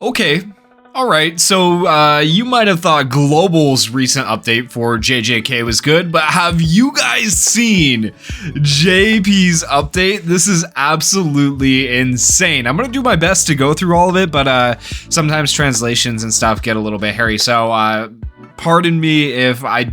Okay. All right. So you might have thought Global's recent update for JJK was good, but have you guys seen JP's update? This is absolutely insane. I'm going to do my best to go through all of it, but sometimes translations and stuff get a little bit hairy. So pardon me if I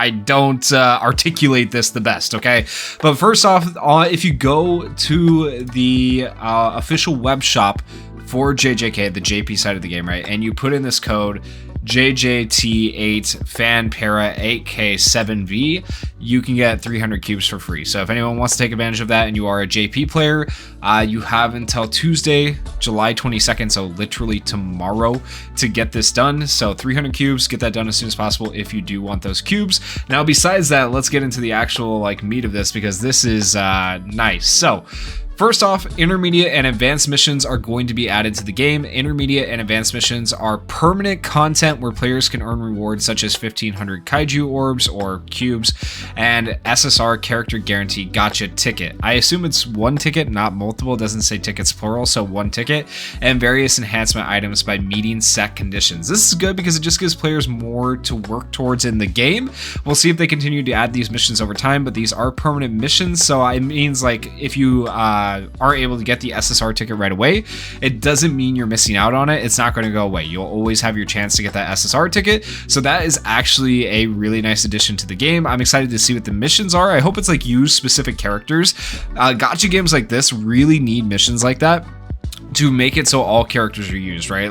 don't articulate this the best, okay? But first off, if you go to the official web shop for JJK, the JP side of the game, right, and you put in this code JJT8 FanPara 8K7V, you can get 300 cubes for free. So if anyone wants to take advantage of that and you are a JP player, you have until Tuesday, July 22nd, so literally tomorrow, to get this done. So 300 cubes, get that done as soon as possible if you do want those cubes. Now, besides that, let's get into the actual meat of this, because this is nice. So first off, intermediate and advanced missions are going to be added to the game. Intermediate and advanced missions are permanent content where players can earn rewards such as 1500 kaiju orbs or cubes and SSR character guarantee gotcha ticket. I assume it's one ticket, not multiple. It doesn't say tickets plural, so one ticket, and various enhancement items by meeting set conditions. This is good because it just gives players more to work towards in the game. We'll see if they continue to add these missions over time, but these are permanent missions, so it means if you aren't able to get the SSR ticket right away, it doesn't mean you're missing out on it. It's not going to go away. You'll always have your chance to get that SSR ticket. So that is actually a really nice addition to the game. I'm excited to see what the missions are. I hope it's use specific characters. Gacha games like this really need missions like that to make it so all characters are used, right?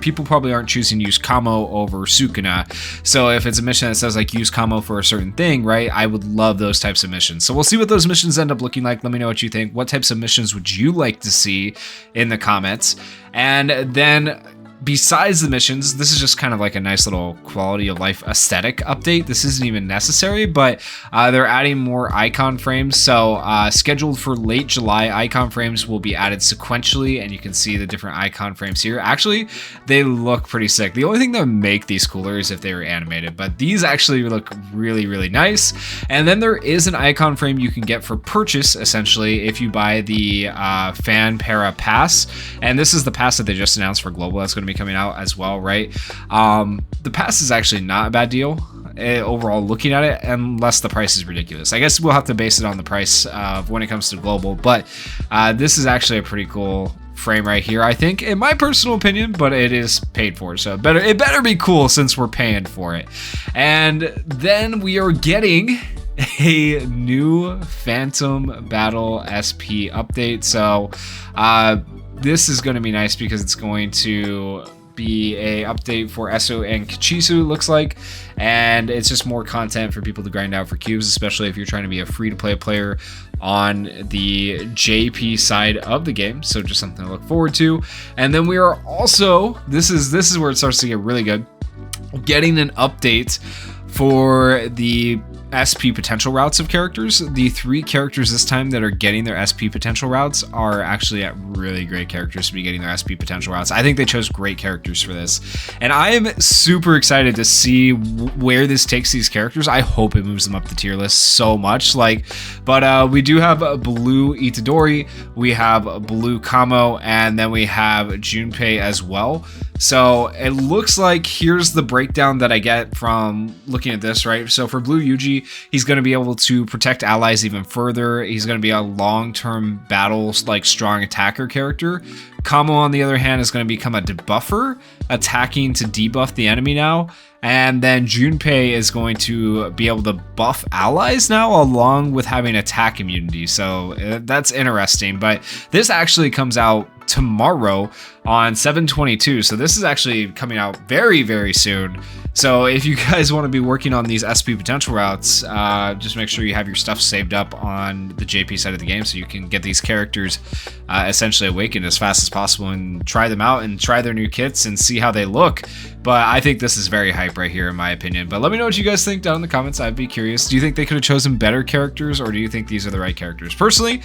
People probably aren't choosing use Kamo over Sukuna. So if it's a mission that says use Kamo for a certain thing, right? I would love those types of missions. So we'll see what those missions end up looking like. Let me know what you think. What types of missions would you like to see in the comments? And then besides the missions, this is just kind of a nice little quality of life aesthetic update. This isn't even necessary, but they're adding more icon frames. So scheduled for late July, icon frames will be added sequentially, and you can see the different icon frames here. Actually, they look pretty sick. The only thing that would make these cooler is if they were animated, but these actually look really, really nice. And then there is an icon frame you can get for purchase, essentially, if you buy the FanPara pass. And this is the pass that they just announced for Global. That's going to be coming out as well, right? The pass is actually not a bad deal overall looking at it, unless the price is ridiculous. I guess we'll have to base it on the price of when it comes to Global, but this is actually a pretty cool frame right here, I think, in my personal opinion, but it is paid for, so it better be cool since we're paying for it. And then we are getting a new Phantom Battle SP update. So this is going to be nice because it's going to be a update for Eso and Kichisu, looks like, and it's just more content for people to grind out for cubes, especially if you're trying to be a free-to-play player on the JP side of the game. So just something to look forward to. And then we are also, this is where it starts to get really good, getting an update for the SP potential routes of characters. The 3 characters this time that are getting their SP potential routes are actually at really great characters to be getting their SP potential routes. I think they chose great characters for this, and I am super excited to see where this takes these characters. I hope it moves them up the tier list so much. But we do have Blue Itadori, we have Blue Kamo, and then we have Junpei as well. So it looks like, here's the breakdown that I get from looking at this, right? So for Blue Yuji, he's going to be able to protect allies even further. He's going to be a long-term battle, strong attacker character. Kamo, on the other hand, is going to become a debuffer, attacking to debuff the enemy now. And then Junpei is going to be able to buff allies now, along with having attack immunity. So that's interesting. But this actually comes out tomorrow on 7/22, so this is actually coming out very, very soon. So if you guys want to be working on these SP potential routes, just make sure you have your stuff saved up on the JP side of the game so you can get these characters essentially awakened as fast as possible and try them out and try their new kits and see how they look. But I think this is very hype right here, in my opinion. But let me know what you guys think down in the comments. I'd be curious. Do you think they could have chosen better characters, or do you think these are the right characters? Personally,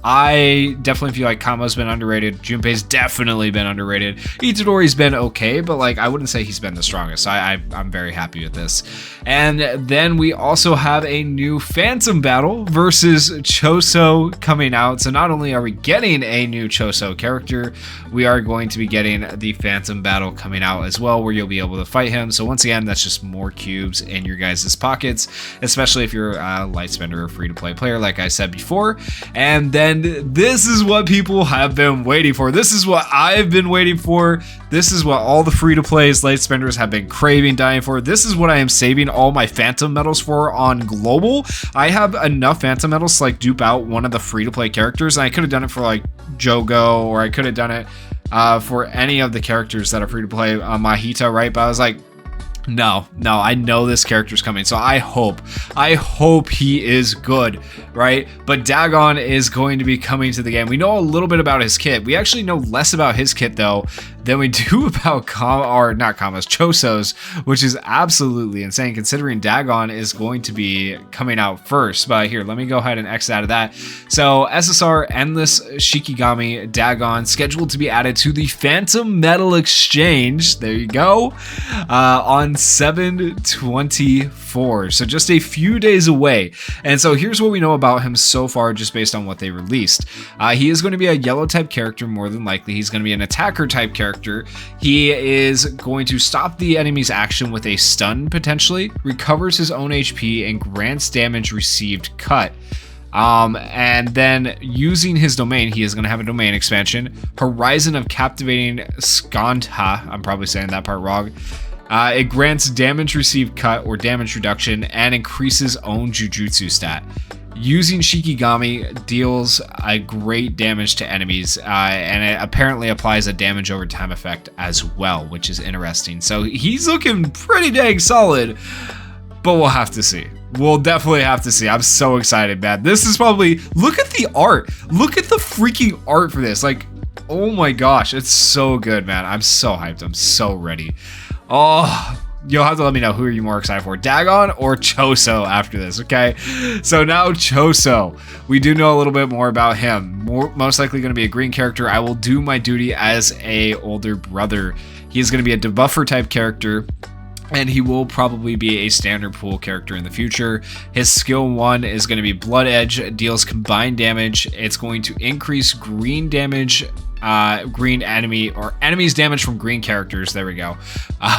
I definitely feel like Kamo's been underrated. Junpei's definitely been underrated. Itadori's been okay, but like I wouldn't say he's been the strongest. So I'm very happy with this. And then we also have a new Phantom battle versus Choso coming out. So not only are we getting a new Choso character, we are going to be getting the Phantom battle coming out as well, where you'll be able to fight him. So once again, that's just more cubes in your guys' pockets, especially if you're a Lightspender or free-to-play player, like I said before. And then this is what people have been waiting for. This is what I've been waiting for. This is what all the free-to-plays, Lightspenders have been craving, dying for. This is what I am saving all my Phantom medals for on global. I have enough Phantom medals to like dupe out one of the free-to-play characters, and I could have done it for like Jogo, or I could have done it for any of the characters that are free-to-play, Mahita, right? But I was like, no, I know this character's coming, so I hope he is good, right? But Dagon is going to be coming to the game. We know a little bit about his kit. We actually know less about his kit though than we do about Choso's, which is absolutely insane considering Dagon is going to be coming out first. But here, let me go ahead and exit out of that. So SSR Endless Shikigami Dagon scheduled to be added to the Phantom Metal Exchange. There you go. On 7/24, so just a few days away. And so here's what we know about him so far, just based on what they released. He is going to be a yellow type character, more than likely. He's going to be an attacker type character. He is going to stop the enemy's action with a stun, potentially, recovers his own HP, and grants damage received cut. And then using his domain, he is going to have a domain expansion, Horizon of Captivating Skandha. I'm probably saying that part wrong. It grants damage received cut or damage reduction and increases own Jujutsu stat. Using Shikigami deals a great damage to enemies, and it apparently applies a damage over time effect as well, which is interesting. So he's looking pretty dang solid, but we'll have to see. We'll definitely have to see. I'm so excited, man. This is probably, look at the art. Look at the freaking art for this. Like, oh my gosh, it's so good, man. I'm so hyped. I'm so ready. Oh, you'll have to let me know, who are you more excited for, Dagon or Choso after this, okay? So now Choso, we do know a little bit more about him. Most likely going to be a green character. I will do my duty as a older brother. He is going to be a debuffer type character, and he will probably be a standard pool character in the future. His skill 1 is going to be Blood Edge, deals combined damage. It's going to increase green damage, green enemy or enemies damage from green characters, there we go,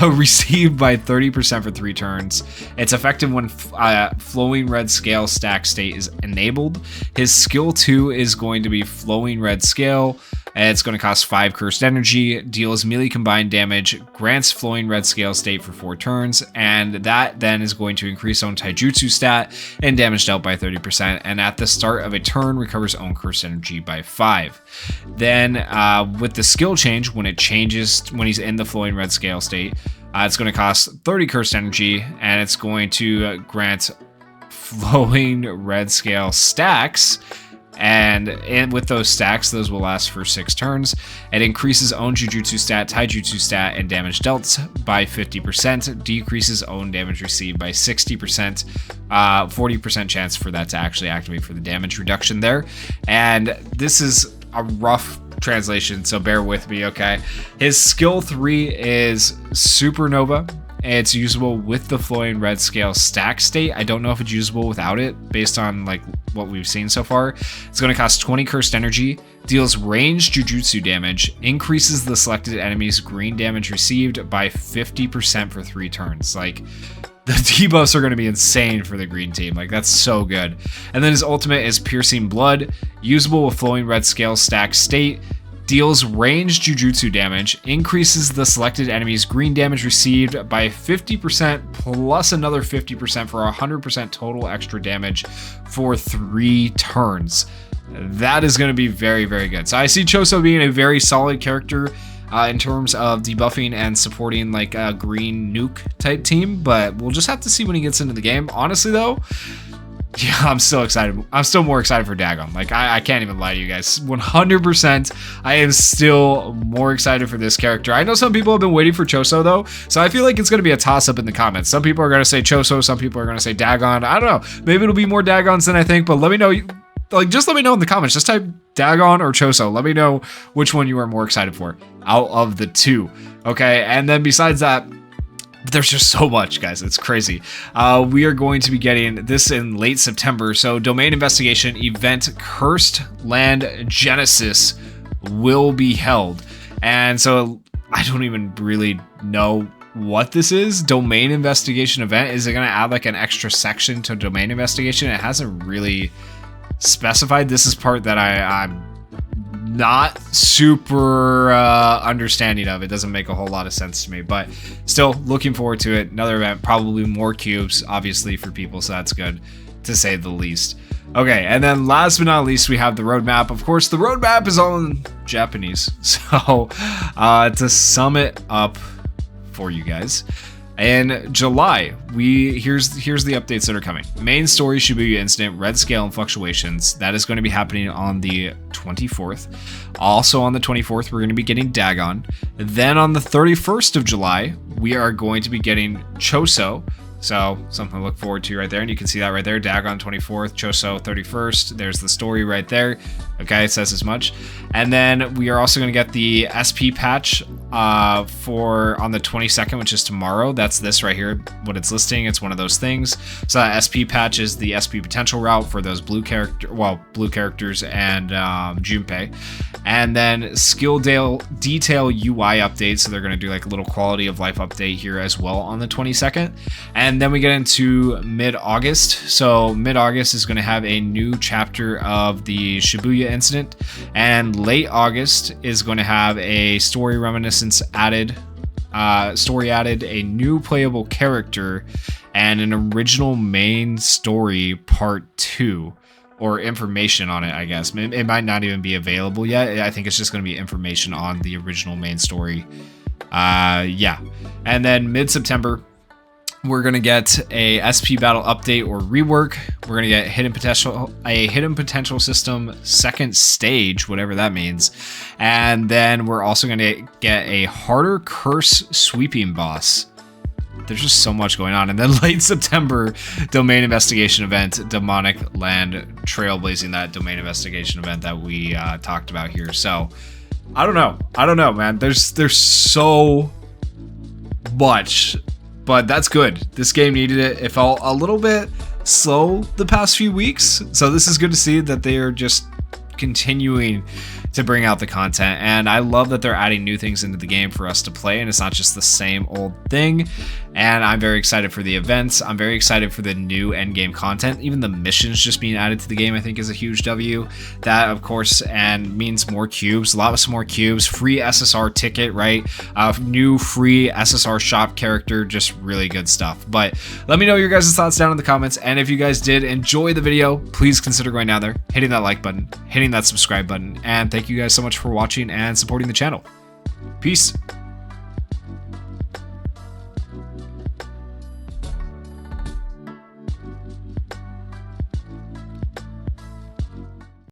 received by 30% for 3 turns. It's effective when Flowing Red Scale stack state is enabled. His skill 2 is going to be Flowing Red Scale. It's going to cost 5 cursed energy, deals melee combined damage, grants Flowing Red Scale state for 4 turns, and that then is going to increase own Taijutsu stat and damage dealt by 30%, and at the start of a turn recovers own cursed energy by 5. Then with the skill change, when it changes, when he's in the Flowing Red Scale state, it's going to cost 30 cursed energy, and it's going to grant Flowing Red Scale stacks. And with those stacks, those will last for 6 turns. It increases own Jujutsu stat, Taijutsu stat, and damage dealt by 50%, decreases own damage received by 60%, 40% chance for that to actually activate for the damage reduction there. And this is a rough translation, so bear with me, okay? His skill 3 is Supernova. It's usable with the Flowing Red Scale stack state. I don't know if it's usable without it, based on like what we've seen so far. It's going to cost 20 cursed energy, deals ranged Jujutsu damage, increases the selected enemy's green damage received by 50% for 3 turns. Like, the debuffs are going to be insane for the green team. Like, that's so good. And then his ultimate is Piercing Blood, usable with Flowing Red Scale stack state, deals ranged Jujutsu damage, increases the selected enemy's green damage received by 50% plus another 50% for 100% total extra damage for 3 turns. That is going to be very, very good. So I see Choso being a very solid character in terms of debuffing and supporting like a green nuke type team, but we'll just have to see when he gets into the game. Honestly though, yeah, I'm still excited. I'm still more excited for Dagon. Like, I can't even lie to you guys. 100%, I am still more excited for this character. I know some people have been waiting for Choso, though, so I feel like it's going to be a toss-up in the comments. Some people are going to say Choso, some people are going to say Dagon. I don't know. Maybe it'll be more Dagons than I think, but let me know Like, just let me know in the comments. Just type Dagon or Choso. Let me know which one you are more excited for out of the two. Okay, and then besides that, there's just so much, guys. It's crazy. We are going to be getting this in late September. So domain investigation event Cursed Land Genesis will be held. And so I don't even really know what this is. Domain investigation event. Is it going to add like an extra section to domain investigation? It hasn't really specified. This is part that I'm not super understanding of. It doesn't make a whole lot of sense to me, but still looking forward to it. Another event, probably more cubes, obviously, for people, so that's good to say the least. Okay, and then last but not least, we have the roadmap. Of course, the roadmap is all in Japanese, so to sum it up for you guys, in July, here's the updates that are coming. Main story Shibuya incident, red scale and fluctuations. That is going to be happening on the 24th. Also on the 24th, we're going to be getting Dagon. Then on the 31st of July, we are going to be getting Choso. So something to look forward to right there. And you can see that right there. Dagon 24th, Choso 31st. There's the story right there. Okay, it says as much. And then we are also going to get the SP patch for on the 22nd, which is tomorrow. That's this right here, what it's listing. It's one of those things. So that SP patch is the SP potential route for those blue characters and Junpei. And then skill detail UI updates. So they're going to do like a little quality of life update here as well on the 22nd. And then we get into mid-August. So mid-August is going to have a new chapter of the Shibuya incident. And late August is going to have a story reminiscence added, a new playable character, and an original main story part 2. Or information on it, I guess. It might not even be available yet. I think it's just going to be information on the original main story. Yeah. And then mid-September, we're going to get a SP battle update or rework. We're going to get a hidden potential system second stage, whatever that means. And then we're also going to get a harder curse sweeping boss. There's just so much going on. And then late September, domain investigation event, Demonic Land Trailblazing, that domain investigation event that we talked about here. So I don't know, man. There's so much, but that's good. This game needed it. It felt a little bit slow the past few weeks. So this is good to see that they are just continuing to bring out the content, and I love that they're adding new things into the game for us to play, and it's not just the same old thing. And I'm very excited for the events. I'm very excited for the new end game content. Even the missions just being added to the game, I think, is a huge W. That, of course, and means more cubes, a lot of some more cubes, free SSR ticket, right? New free SSR shop character, just really good stuff. But let me know your guys' thoughts down in the comments, and if you guys did enjoy the video, please consider going down there, hitting that like button, hitting that subscribe button, and thank you guys so much for watching and supporting the channel. Peace.